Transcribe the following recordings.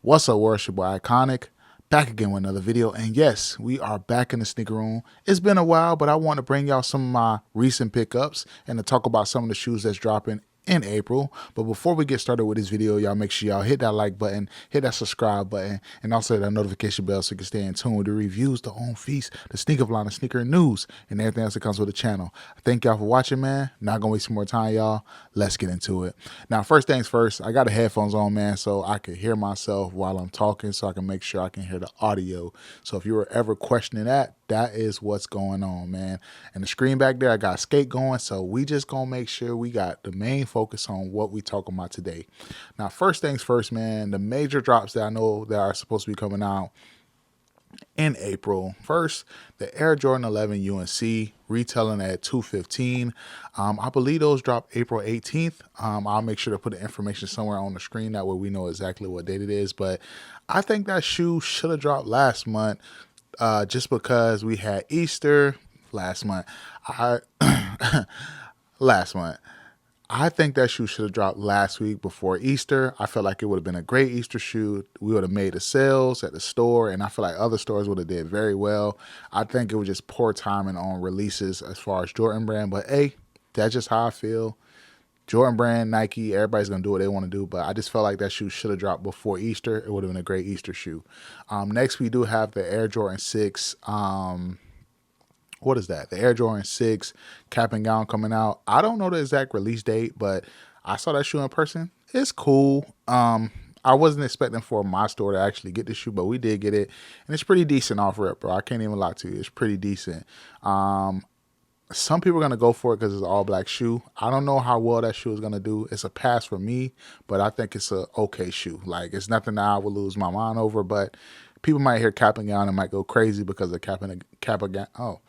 What's up, world? It's your boy Iconic, back again with another video. And yes, we are back in the sneaker room. It's been a while, but I want to bring y'all some of my recent pickups and to talk about some of the shoes that's dropping in April. But before we get started with this video, y'all make sure y'all hit that like button, hit that subscribe button, and also that notification bell so you can stay in tune with the reviews, the on feast, the sneaker line, the sneaker news, and everything else that comes with the channel. Thank y'all for watching, man. Not gonna waste some more time, y'all. Let's get into it. Now, first things first, I got the headphones on, man, so I can hear myself while I'm talking, so I can make sure I can hear the audio. So if you were ever questioning that, that is what's going on, man. And the screen back there, I got skate going, so we just gonna make sure we got the main focus on what we talking about today. Now, first things first, man, the major drops that I know that are supposed to be coming out in April. First, the Air Jordan 11 UNC retailing at $215. I believe those drop April 18th. I'll make sure to put the information somewhere on the screen, that way we know exactly what date it is. But I think that shoe should have dropped last month, just because we had Easter last month. Last month. I think that shoe should have dropped last week before Easter. I feel like it would have been a great Easter shoe. We would have made the sales at the store, and I feel like other stores would have did very well. I think it was just poor timing on releases as far as Jordan Brand, but hey, that's just how I feel. Jordan Brand, Nike, everybody's going to do what they want to do, but I just felt like that shoe should have dropped before Easter. It would have been a great Easter shoe. Next, we do have the Air Jordan 6. What is that? The Air Jordan 6 cap and gown coming out. I don't know the exact release date, but I saw that shoe in person. It's cool. I wasn't expecting for my store to actually get the shoe, but we did get it, and it's pretty decent off rip, bro. I can't even lie to you. It's pretty decent. Some people are going to go for it because it's an all black shoe. I don't know how well that shoe is going to do. It's a pass for me, but I think it's a okay shoe. Like, it's nothing that I would lose my mind over, but people might hear cap and gown and might go crazy because of cap and gown. Oh,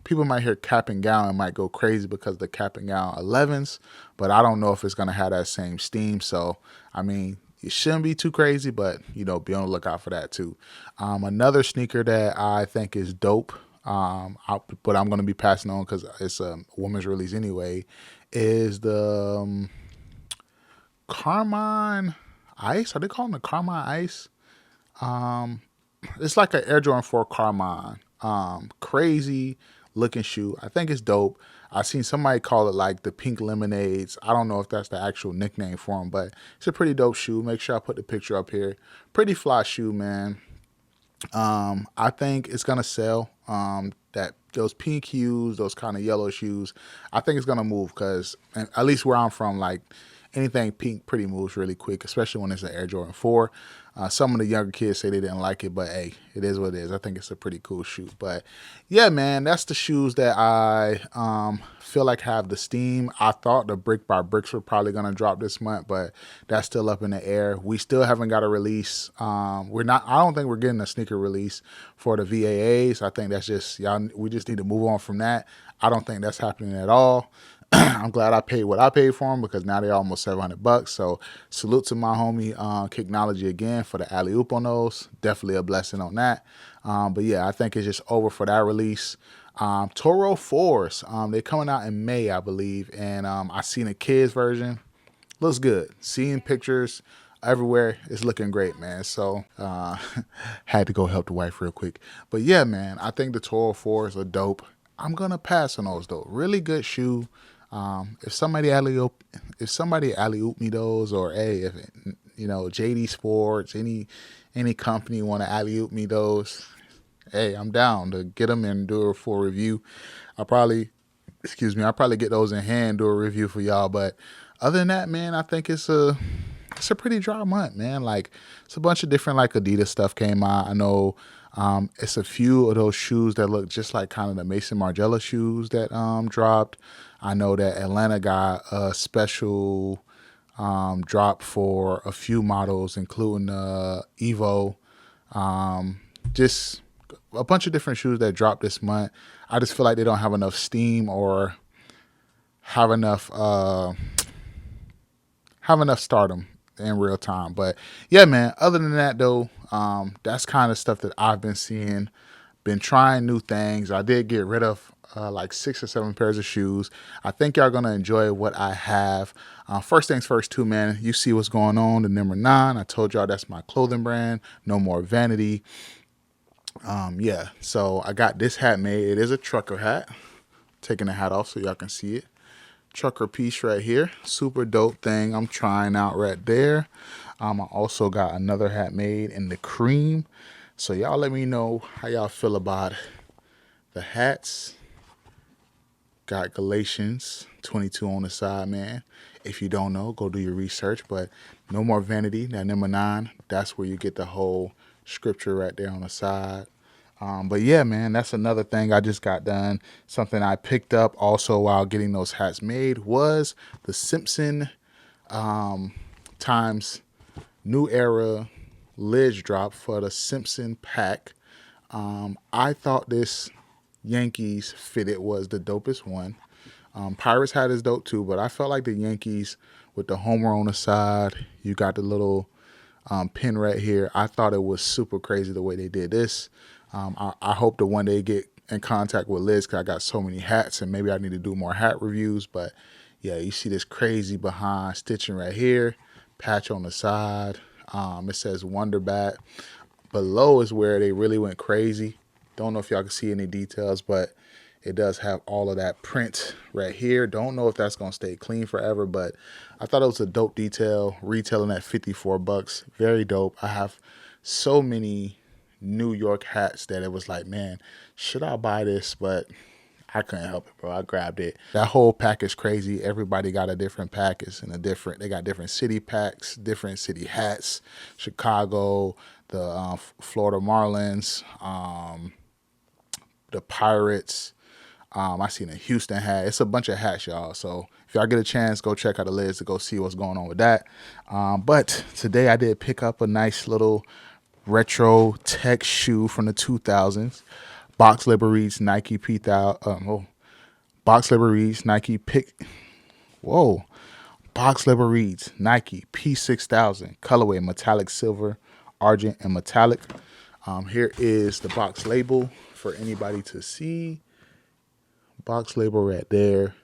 people might hear cap and gown and might go crazy because of the cap and gown 11s, but I don't know if it's going to have that same steam. So, I mean, it shouldn't be too crazy, but, you know, be on the lookout for that too. Another sneaker that I think is dope, but I'm going to be passing on because it's a women's release anyway, is the Carmine Ice. Are they calling it Carmine Ice? It's like an Air Jordan 4 Carmine. Crazy looking shoe. I think it's dope. I seen somebody call it like the pink lemonades. I don't know if that's the actual nickname for them, but it's a pretty dope shoe. Make sure I put the picture up here. Pretty fly shoe, man. I think it's gonna sell. That those pink hues, those kind of yellow shoes, I think it's gonna move because at least where I'm from, like anything pink pretty moves really quick, especially when it's an Air Jordan 4. Some of the younger kids say they didn't like it, but hey, it is what it is. I think it's a pretty cool shoe. But yeah, man, that's the shoes that I feel like have the steam. I thought the Brick by Bricks were probably going to drop this month, but that's still up in the air. We still haven't got a release. I don't think we're getting a sneaker release for the VAAs. I think that's just, y'all, we just need to move on from that. I don't think that's happening at all. I'm glad I paid what I paid for them because now they're almost $700. So salute to my homie Kicknology again for the alley oop on those. Definitely a blessing on that. But yeah, I think it's just over for that release. Toro 4s, they're coming out in May, I believe, and I seen a kids version. Looks good. Seeing pictures everywhere, it's looking great, man. So had to go help the wife real quick. But yeah, man, I think the Toro 4s are dope. I'm gonna pass on those though. Really good shoe. If somebody alley oop me those, or hey, if you know JD Sports, any company want to alley oop me those, hey, I'm down to get them and do a full review. I'll probably get those in hand, do a review for y'all. But other than that, man, I think it's a pretty dry month, man. Like, it's a bunch of different like Adidas stuff came out. I know it's a few of those shoes that look just like kind of the Mason Margiela shoes that dropped. I know that Atlanta got a special drop for a few models, including Evo. Just a bunch of different shoes that dropped this month. I just feel like they don't have enough steam or have enough stardom in real time. But yeah, man, other than that though, that's kind of stuff that I've been seeing. Been trying new things. I did get rid of like 6 or 7 pairs of shoes. I think y'all gonna enjoy what I have. First things first, too, man. You see what's going on. The number 9. I told y'all that's my clothing brand. No More Vanity. Yeah. So I got this hat made. It is a trucker hat. Taking the hat off so y'all can see it. Trucker piece right here. Super dope thing I'm trying out right there. I also got another hat made in the cream. So y'all let me know how y'all feel about the hats. Got Galatians 22 on the side, man. If you don't know, go do your research. But No More Vanity, that number 9, that's where you get the whole scripture right there on the side. But yeah, man, that's another thing I just got done. Something I picked up also while getting those hats made was the Simpson times New Era lids drop for the Simpson pack. I thought this Yankees fitted was the dopest one. Pirates hat is dope too, but I felt like the Yankees with the homer on the side, you got the little pin right here. I thought it was super crazy the way they did this. I hope to one day get in contact with Liz because I got so many hats and maybe I need to do more hat reviews. But yeah, you see this crazy behind stitching right here, patch on the side. It says Wonder Bat. Below is where they really went crazy. Don't know if y'all can see any details, but it does have all of that print right here. Don't know if that's going to stay clean forever, but I thought it was a dope detail. Retailing at $54. Very dope. I have so many New York hats that it was like, man, should I buy this? But I couldn't help it, bro. I grabbed it. That whole pack is crazy. Everybody got a different pack. It's in a different, they got different city packs, different city hats. Chicago, the Florida Marlins, the Pirates. I seen a Houston hat. It's a bunch of hats, y'all. So if y'all get a chance, go check out the lids to go see what's going on with that. But today I did pick up a nice little retro tech shoe from the 2000s. Box Label reads Nike Box Label reads Nike Box Label reads Nike P6000 colorway metallic silver, argent, and metallic. Here is the box label for anybody to see. Box label right there.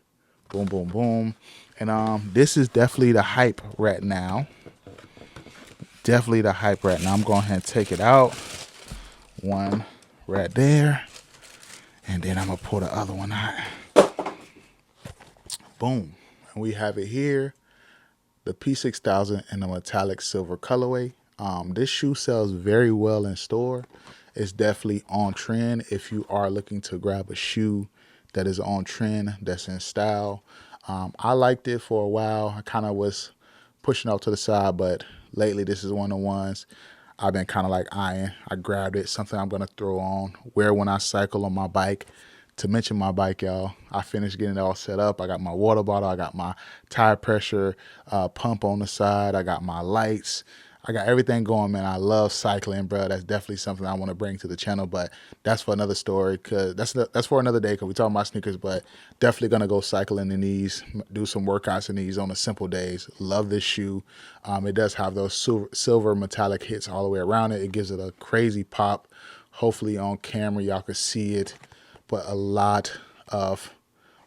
Boom, boom, boom. And this is definitely the hype right now. Definitely the hype right now. I'm going ahead and take it out. One right there. And then I'm going to pull the other one out. Boom. And we have it here. The P6000 in the metallic silver colorway. This shoe sells very well in store. It's definitely on trend if you are looking to grab a shoe that is on trend, that's in style. I liked it for a while. I kind of was pushing off to the side, but lately this is one of the ones I've been kind of like eyeing. I grabbed it, something I'm going to throw on, wear when I cycle on my bike. To mention my bike, y'all, I finished getting it all set up. I got my water bottle. I got my tire pressure pump on the side. I got my lights. I got everything going, man. I love cycling, bro. That's definitely something I want to bring to the channel, but that's for another story. Cause that's for another day. Cause we talking about sneakers, but definitely gonna go cycling in these, do some workouts in these on the simple days. Love this shoe. It does have those silver metallic hits all the way around it. It gives it a crazy pop. Hopefully on camera y'all can see it, but a lot of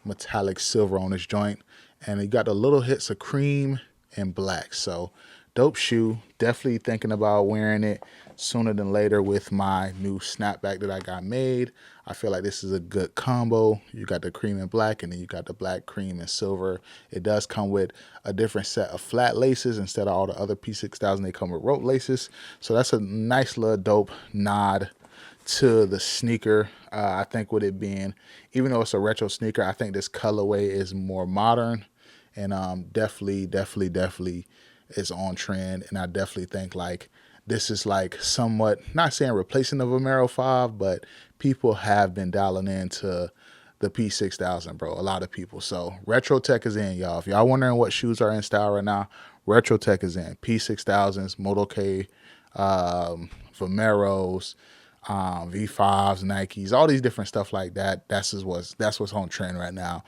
metallic silver on this joint, and it got the little hits of cream and black. So dope shoe. Definitely thinking about wearing it sooner than later with my new snapback that I got made. I feel like this is a good combo. You got the cream and black, and then you got the black, cream, and silver. It does come with a different set of flat laces instead of all the other P6000. They come with rope laces. So that's a nice little dope nod to the sneaker. I think with it being, even though it's a retro sneaker, I think this colorway is more modern, and definitely is on trend. And I definitely think like this is like somewhat, not saying replacing the Vomero 5, but people have been dialing into the P6000, bro. A lot of people. So retro tech is in, y'all. If y'all wondering what shoes are in style right now, retro tech is in. P6000s, Moto K, Vomeros, V5s, Nikes, all these different stuff like that. That's what's on trend right now.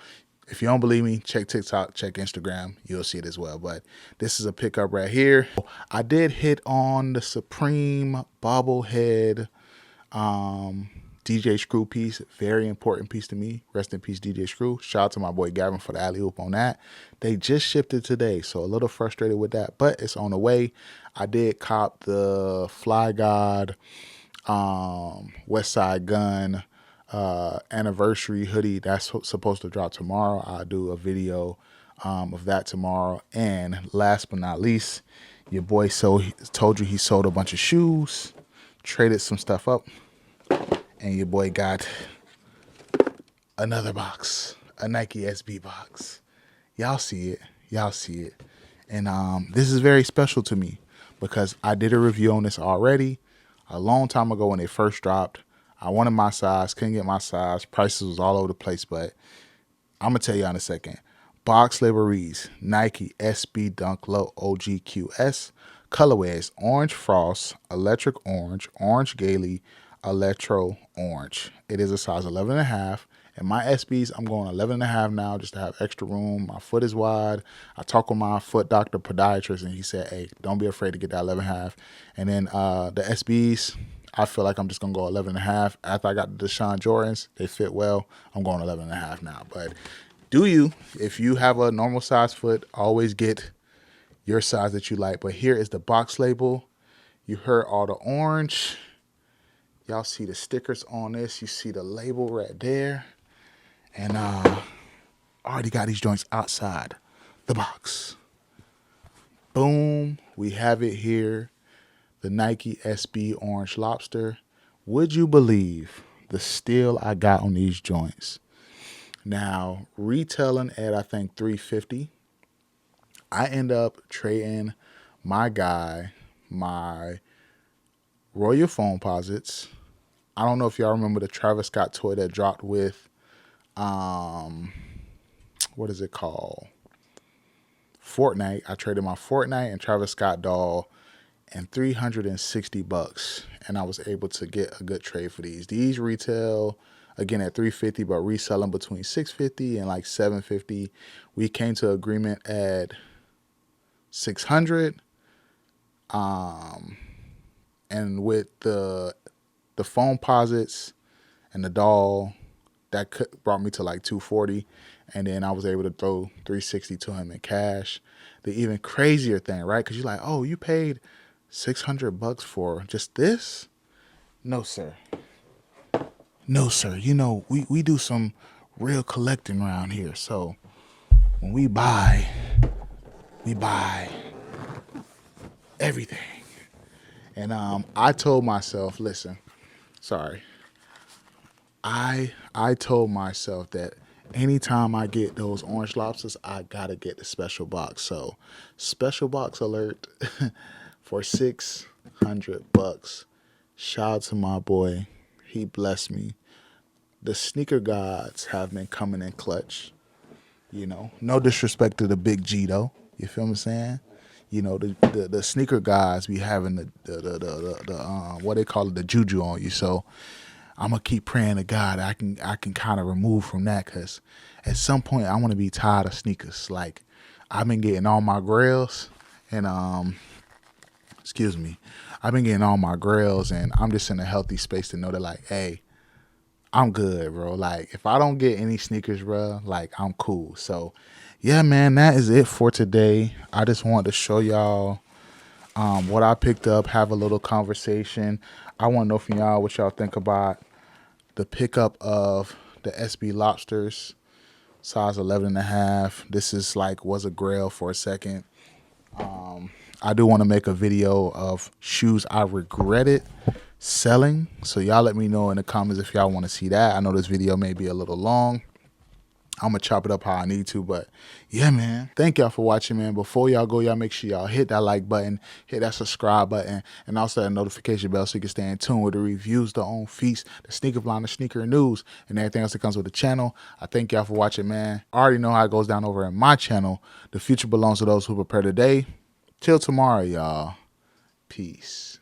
If you don't believe me, check TikTok, check Instagram. You'll see it as well. But this is a pickup right here. I did hit on the Supreme bobblehead DJ Screw piece, very important piece to me. Rest in peace, DJ Screw. Shout out to my boy Gavin for the alley oop on that. They just shipped it today, so a little frustrated with that, but it's on the way. I did cop the Fly God West Side Gun anniversary hoodie that's supposed to drop tomorrow. I'll do a video of that tomorrow. And last but not least, your boy told you he sold a bunch of shoes, traded some stuff up, and your boy got another box, a Nike SB box. Y'all see it. Y'all see it. And this is very special to me because I did a review on this already a long time ago when it first dropped. I wanted my size, couldn't get my size. Prices was all over the place, but I'm going to tell you in a second. Box label reads Nike SB Dunk Low OGQS. Colorway is Orange Frost, Electric Orange, Orange Gaily, Electro Orange. It is a size 11.5. And my SBs, I'm going 11.5 now just to have extra room. My foot is wide. I talked with my foot doctor podiatrist, and he said, hey, don't be afraid to get that 11.5. And then the SBs, I feel like I'm just going to go 11.5. After I got the Deshaun Jordans, they fit well. I'm going 11.5 now. But do you, if you have a normal size foot, always get your size that you like. But here is the box label. You heard all the orange. Y'all see the stickers on this. You see the label right there. And I already got these joints outside the box. Boom. We have it here. The Nike SB Orange Lobster. Would you believe the steal I got on these joints? Now, retailing at, I think, $350. I end up trading my guy, my Royal Foamposites. I don't know if y'all remember the Travis Scott toy that dropped with, what is it called? Fortnite. I traded my Fortnite and Travis Scott doll and $360, and I was able to get a good trade for these. These retail again at $350, but reselling between $650 and like $750. We came to agreement at $600. And with the Foamposites and the doll, that brought me to like $240, and then I was able to throw $360 to him in cash. The even crazier thing, right? Because you're like, oh, you paid $600 for just this? No, sir. No, sir. You know, we do some real collecting around here. So when we buy everything. And I told myself, listen, sorry. I told myself that anytime I get those orange lobsters, I gotta get the special box. So special box alert for $600. Shout out to my boy. He blessed me. The sneaker gods have been coming in clutch. You know, no disrespect to the big G though. You feel me saying? You know, the sneaker guys be having the what they call it, the juju on you. So I'm gonna keep praying to God I can kind of remove from that, because at some point I want to be tired of sneakers. Like, I've been getting all my grails and I've been getting all my grails, and I'm just in a healthy space to know that, like, hey, I'm good, bro. Like, if I don't get any sneakers, bro, like, I'm cool. So yeah, man, that is it for today. I just wanted to show y'all what I picked up, have a little conversation. I want to know from y'all what y'all think about the pickup of the SB Lobsters, size 11.5. This is like, was a grail for a second. I do want to make a video of shoes I regretted selling. So y'all let me know in the comments if y'all want to see that. I know this video may be a little long. I'm going to chop it up how I need to, but yeah, man. Thank y'all for watching, man. Before y'all go, y'all make sure y'all hit that like button, hit that subscribe button, and also that notification bell so you can stay in tune with the reviews, the on feast, the sneaker blind, the sneaker news, and everything else that comes with the channel. I thank y'all for watching, man. I already know how it goes down over in my channel. The future belongs to those who prepare today. Till tomorrow, y'all. Peace.